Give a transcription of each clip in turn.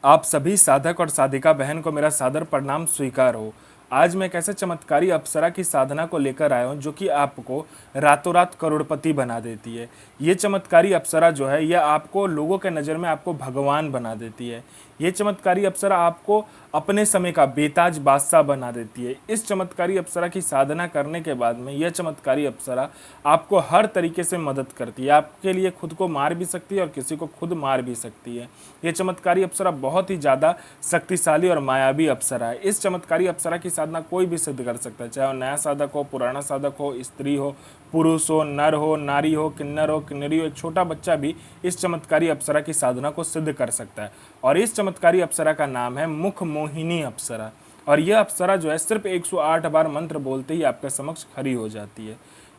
आप सभी साधक और साधिका बहन को मेरा सादर प्रणाम स्वीकार हो। आज मैं एक ऐसे चमत्कारी अप्सरा की साधना को लेकर आया हूँ जो कि आपको रातों रात करोड़पति बना देती है। ये चमत्कारी अप्सरा जो है यह आपको लोगों के नज़र में आपको भगवान बना देती है। ये चमत्कारी अप्सरा आपको अपने समय का बेताज बादशाह बना देती है। इस चमत्कारी अप्सरा की साधना करने के बाद में यह चमत्कारी अप्सरा आपको हर तरीके से मदद करती है। आपके लिए खुद को मार भी सकती है और किसी को खुद मार भी सकती है। यह चमत्कारी अप्सरा बहुत ही ज़्यादा शक्तिशाली और मायावी अप्सरा है। इस चमत्कारी अप्सरा की साधना कोई भी सिद्ध कर सकता है, चाहे वो नया साधक हो, पुराना साधक हो, स्त्री हो, पुरुष हो, नर हो, नारी हो, किन्नर हो, किन्नरी हो, एक छोटा बच्चा भी इस चमत्कारी अप्सरा की साधना को सिद्ध कर सकता है। और इस चमत्कारी अप्सरा का नाम है मुख मोहिनी अप्सरा। और यह अप्सरा जो है सिर्फ 108 बार मंत्र बोलते ही आपके समक्ष खड़ी हो जाती है।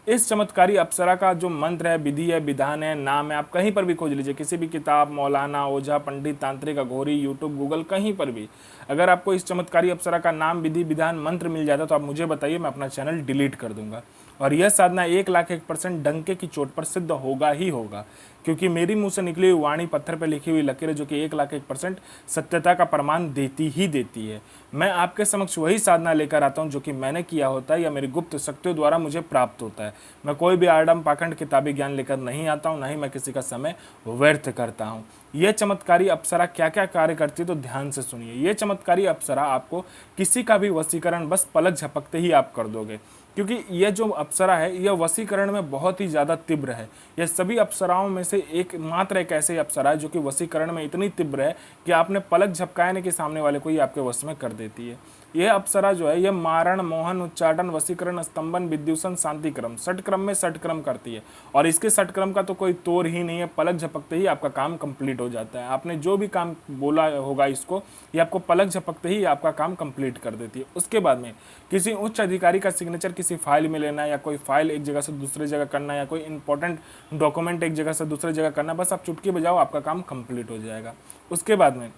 इस चमत्कारी अप्सरा का जो मंत्र है, विधि है, विधान है, नाम है, आप कहीं पर भी खोज लीजिए, किसी भी किताब, मौलाना, ओझा, पंडित, तांत्रिक, अघोरी, यूट्यूब, गूगल, कहीं पर भी अगर आपको इस चमत्कारी अप्सरा का नाम, विधि, विधान, मंत्र मिल जाता तो आप मुझे बताइए, मैं अपना चैनल डिलीट कर दूंगा। और यह साधना 1,01% डंके की चोट पर सिद्ध होगा ही होगा, क्योंकि मेरी मुंह से निकली हुई वाणी पत्थर पर लिखी हुई लकीरें जो कि 1,01% सत्यता का प्रमाण देती ही देती है। मैं आपके समक्ष वही साधना लेकर आता हूं जो कि मैंने किया होता है या मेरी गुप्त शक्तियों द्वारा मुझे प्राप्त होता है। मैं कोई भी आडम पाखंड किताबी ज्ञान लेकर नहीं आता हूं, ना ही मैं किसी का समय व्यर्थ करता हूं। यह चमत्कारी अप्सरा क्या क्या कार्य करती है तो ध्यान से सुनिए। यह चमत्कारी अप्सरा आपको किसी का भी वशीकरण बस पलक झपकते ही आप कर दोगे, क्योंकि यह जो अप्सरा है यह वशीकरण में बहुत ही ज़्यादा तीव्र है। यह सभी अप्सराओं में से एक ऐसे अप्सरा है जो कि वशीकरण में इतनी तीव्र है कि आपने पलक झपकाने के सामने वाले को ही आपके वश में कर देती है। यह अप्सरा जो है यह मारण, मोहन, उच्चाटन, वशीकरण, स्तंभन, विद्युषण, शांतिक्रम, षटक्रम में षटक्रम करती है। और इसके षटक्रम का तो कोई तोड़ ही नहीं है। पलक झपकते ही आपका काम कंप्लीट हो जाता है। आपने जो भी काम बोला होगा इसको, ये आपको पलक झपकते ही आपका काम कंप्लीट कर देती है। उसके बाद में किसी उच्च अधिकारी का सिग्नेचर किसी फाइल में लेना, या कोई फाइल एक जगह से दूसरी जगह करना, या कोई इंपॉर्टेंट डॉक्यूमेंट एक जगह से दूसरी जगह करना, बस आप चुटकी बजाओ, आपका काम कंप्लीट हो जाएगा। उसके बाद में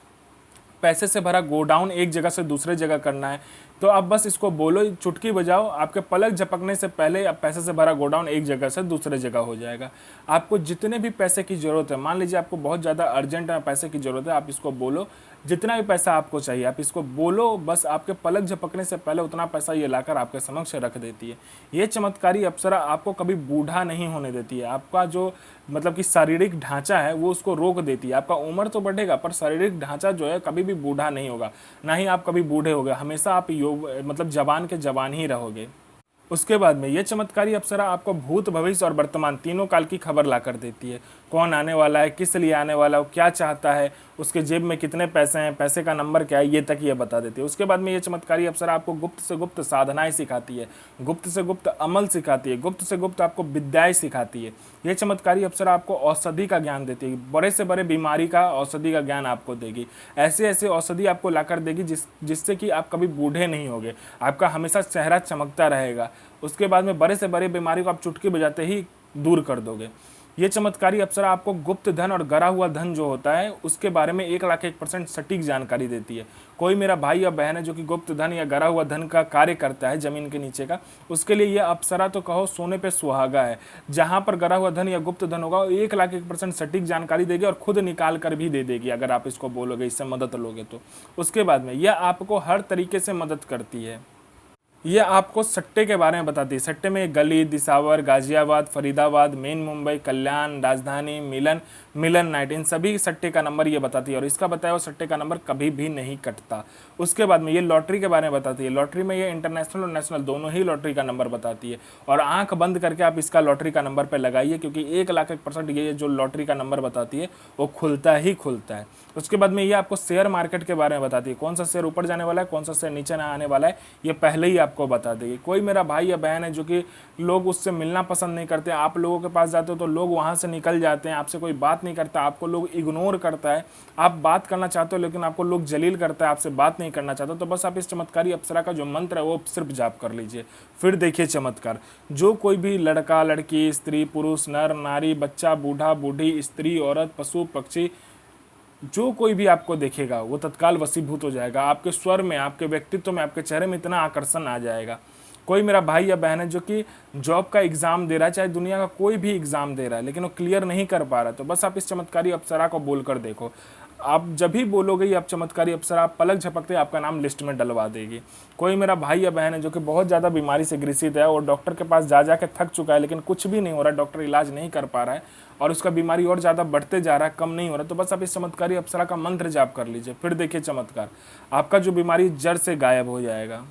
पैसे से भरा गोडाउन एक जगह से दूसरे जगह करना है, तो आप बस इसको बोलो, चुटकी बजाओ, आपके पलक झपकने से पहले अब पैसे से भरा गोडाउन एक जगह से दूसरे जगह हो जाएगा। आपको जितने भी पैसे की ज़रूरत है, मान लीजिए आपको बहुत ज़्यादा अर्जेंट पैसे की ज़रूरत है, आप इसको बोलो, जितना भी पैसा आपको चाहिए आप इसको बोलो, बस आपके पलक झपकने से पहले उतना पैसा ये लाकर आपके समक्ष रख देती है। ये चमत्कारी अप्सरा आपको कभी बूढ़ा नहीं होने देती है। आपका जो मतलब कि शारीरिक ढांचा है वो उसको रोक देती है। आपका उम्र तो बढ़ेगा पर शारीरिक ढांचा जो है कभी भी बूढ़ा नहीं होगा, ना ही आप कभी बूढ़े होगे, हमेशा आप मतलब जवान के जवान ही रहोगे। उसके बाद में ये चमत्कारी अप्सरा आपको भूत, भविष्य और वर्तमान तीनों काल की खबर ला कर देती है। कौन आने वाला है, किस लिए आने वाला है, वो क्या चाहता है, उसके जेब में कितने पैसे हैं, पैसे का नंबर क्या है, ये तक ये बता देती है। उसके बाद में ये चमत्कारी अप्सरा आपको गुप्त से गुप्त साधनाएं सिखाती है, गुप्त से गुप्त अमल सिखाती है, गुप्त से गुप्त आपको विद्याएं सिखाती है। ये चमत्कारी अप्सरा आपको औषधि का ज्ञान देती है, बड़े से बड़े बीमारी का औषधि का ज्ञान आपको देगी। ऐसे ऐसे औषधि आपको लाकर देगी जिससे कि आप कभी बूढ़े नहीं होगे, आपका हमेशा चेहरा चमकता रहेगा। उसके बाद में बड़े से बड़े बीमारी को आप चुटकी बजाते ही दूर कर दोगे। ये चमत्कारी अप्सरा आपको गुप्त धन और गरा हुआ धन जो होता है उसके बारे में 1,01% सटीक जानकारी देती है। कोई मेरा भाई या बहन है जो कि गुप्त धन या गरा हुआ धन का कार्य करता है जमीन के नीचे का, उसके लिए यह अप्सरा तो कहो सोने पे सुहागा है। जहां पर गरा हुआ धन या गुप्त धन होगा 1,01% सटीक जानकारी देगी और खुद निकाल कर भी दे देगी अगर आप इसको बोलोगे, इससे मदद लोगे तो। उसके बाद में यह आपको हर तरीके से मदद करती है। यह आपको सट्टे के बारे में बताती है। सट्टे में गली, दिसावर, गाजियाबाद, फरीदाबाद, मेन मुंबई, कल्याण, राजधानी, मिलन नाइट, इन सभी सट्टे का नंबर ये बताती है और इसका बताया हुआ सट्टे का नंबर कभी भी नहीं कटता। उसके बाद में ये लॉटरी के बारे में बताती है। लॉटरी में ये इंटरनेशनल और नेशनल दोनों ही लॉटरी का नंबर बताती है और आंख बंद करके आप इसका लॉटरी का नंबर पर लगाइए, क्योंकि 1,01% ये जो लॉटरी का नंबर बताती है वो खुलता ही खुलता है। उसके बाद में ये आपको शेयर मार्केट के बारे में बताती है, कौन सा शेयर ऊपर जाने वाला है, कौन सा शेयर नीचे ना आने वाला है, ये पहले ही आपको बता देगी। कोई मेरा भाई या बहन है जो कि लोग उससे मिलना पसंद नहीं करते, आप लोगों के पास जाते हो तो लोग वहां से निकल जाते हैं, आपसे कोई बात नहीं करता, आपको लोग इग्नोर करता है, आप बात करना चाहते हो लेकिन आपको लोग जलील करता है, आपसे बात नहीं करना चाहते, तो बस आप इस चमत्कारी अप्सरा का जो मंत्र है वो सिर्फ जाप कर लीजिए, फिर देखिए चमत्कार। जो कोई भी लड़का, लड़की, स्त्री, पुरुष, नर, नारी, बच्चा, बूढ़ा, बूढ़ी, स्त्री, औरत, पशु, पक्षी, जो कोई भी आपको देखेगा वो तत्काल वशीभूत हो जाएगा। आपके स्वर में, आपके व्यक्तित्व में, आपके चेहरे में इतना आकर्षण आ जाएगा। कोई मेरा भाई या बहन है जो कि जॉब का एग्जाम दे रहा है, चाहे दुनिया का कोई भी एग्जाम दे रहा है, लेकिन वो क्लियर नहीं कर पा रहा, तो बस आप इस चमत्कारी अप्सरा को बोलकर देखो, आप जब भी बोलोगे ये आप चमत्कारी अप्सरा, आप पलक झपकते आपका नाम लिस्ट में डलवा देगी। कोई मेरा भाई या बहन है जो कि बहुत ज़्यादा बीमारी से ग्रसित है और डॉक्टर के पास जा के थक चुका है, लेकिन कुछ भी नहीं हो रहा है, डॉक्टर इलाज नहीं कर पा रहा है और उसका बीमारी और ज़्यादा बढ़ते जा रहा है, कम नहीं हो रहा, तो बस आप इस चमत्कारी अप्सरा का मंत्र जाप कर लीजिए, फिर देखिए चमत्कार, आपका जो बीमारी जड़ से गायब हो जाएगा।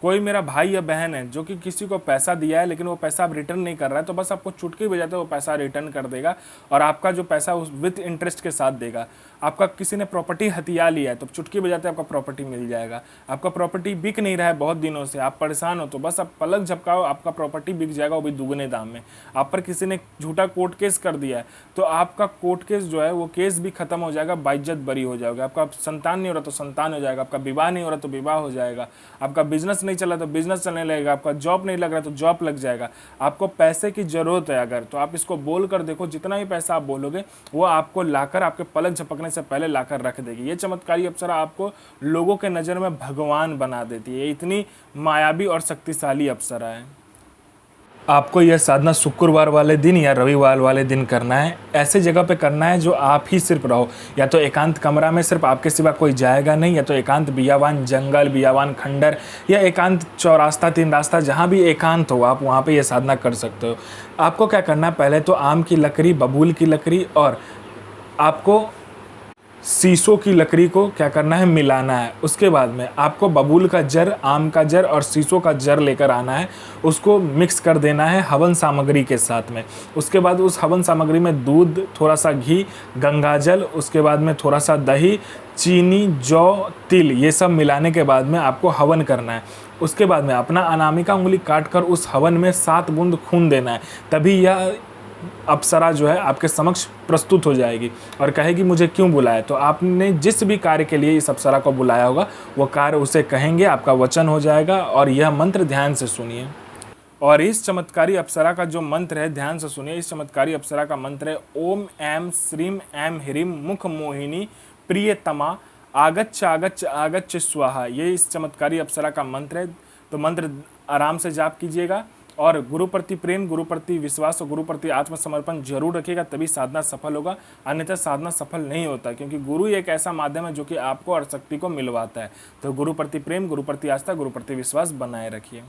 कोई मेरा भाई या बहन है जो कि किसी को पैसा दिया है लेकिन वो पैसा आप रिटर्न नहीं कर रहा है, तो बस आपको चुटकी बजाते वो पैसा रिटर्न कर देगा और आपका जो पैसा उस विद इंटरेस्ट के साथ देगा। आपका किसी ने प्रॉपर्टी हथिया लिया है तो चुटकी बजाते आपका प्रॉपर्टी मिल जाएगा। आपका प्रॉपर्टी बिक नहीं रहा है बहुत दिनों से, आप परेशान हो, तो बस आप पलक झपकाओ, आपका प्रॉपर्टी बिक जाएगा, वो भी दुगने दाम में। आप पर किसी ने झूठा कोर्ट केस कर दिया है तो आपका कोर्ट केस जो है वो केस भी खत्म हो जाएगा, बाइज्जत बरी हो जाओगे। आपका संतान नहीं हो रहा तो संतान हो जाएगा, आपका विवाह नहीं हो रहा तो विवाह हो जाएगा, आपका बिजनेस नहीं चला तो बिजनेस चलने लगेगा, आपका जॉब नहीं लग रहा तो जॉब लग जाएगा। आपको पैसे की जरूरत है अगर, तो आप इसको बोल कर देखो, जितना भी पैसा आप बोलोगे वो आपको लाकर आपके पलक झपकने से पहले लाकर रख देगी। ये चमत्कारी अप्सरा आपको लोगों के नज़र में भगवान बना देती है, इतनी मायावी और शक्तिशाली अप्सरा है। आपको यह साधना शुक्रवार वाले दिन या रविवार वाले दिन करना है। ऐसे जगह पे करना है जो आप ही सिर्फ रहो, या तो एकांत कमरा में सिर्फ आपके सिवा कोई जाएगा नहीं, या तो एकांत बियावान जंगल, बियावान खंडर या एकांत चौरास्ता, तीन रास्ता, जहाँ भी एकांत हो आप वहाँ पे ये साधना कर सकते हो। आपको क्या करना है, पहले तो आम की लकड़ी, बबूल की लकड़ी और आपको शीशों की लकड़ी को क्या करना है, मिलाना है। उसके बाद में आपको बबूल का जर, आम का जर और शीशों का जर लेकर आना है, उसको मिक्स कर देना है हवन सामग्री के साथ में। उसके बाद उस हवन सामग्री में दूध, थोड़ा सा घी, गंगाजल, उसके बाद में थोड़ा सा दही, चीनी, जौ, तिल, ये सब मिलाने के बाद में आपको हवन करना है। उसके बाद में अपना अनामिका उंगली काट कर उस हवन में 7 बूंद खून देना है, तभी यह अप्सरा जो है आपके समक्ष प्रस्तुत हो जाएगी और कहेगी मुझे क्यों बुलाया। तो आपने जिस भी कार्य के लिए इस अप्सरा को बुलाया होगा वो कार्य उसे कहेंगे, आपका वचन हो जाएगा। और यह मंत्र ध्यान से सुनिए। और इस चमत्कारी अप्सरा का जो मंत्र है ध्यान से सुनिए। इस चमत्कारी अप्सरा का मंत्र है ओम ऐम श्रीम ऐम ह्रीम मुख मोहिनी प्रियतमा आगच्छ आगच्छ आगच्छ स्वाहा। ये इस चमत्कारी अप्सरा का मंत्र है। तो मंत्र आराम से जाप कीजिएगा और गुरु प्रति प्रेम, गुरु प्रति विश्वास और गुरु प्रति आत्मसमर्पण जरूर रखिएगा, तभी साधना सफल होगा। अन्यथा साधना सफल नहीं होता, क्योंकि गुरु एक ऐसा माध्यम है जो कि आपको और शक्ति को मिलवाता है। तो गुरु प्रति प्रेम, गुरु प्रति आस्था, गुरु प्रति विश्वास बनाए रखिए।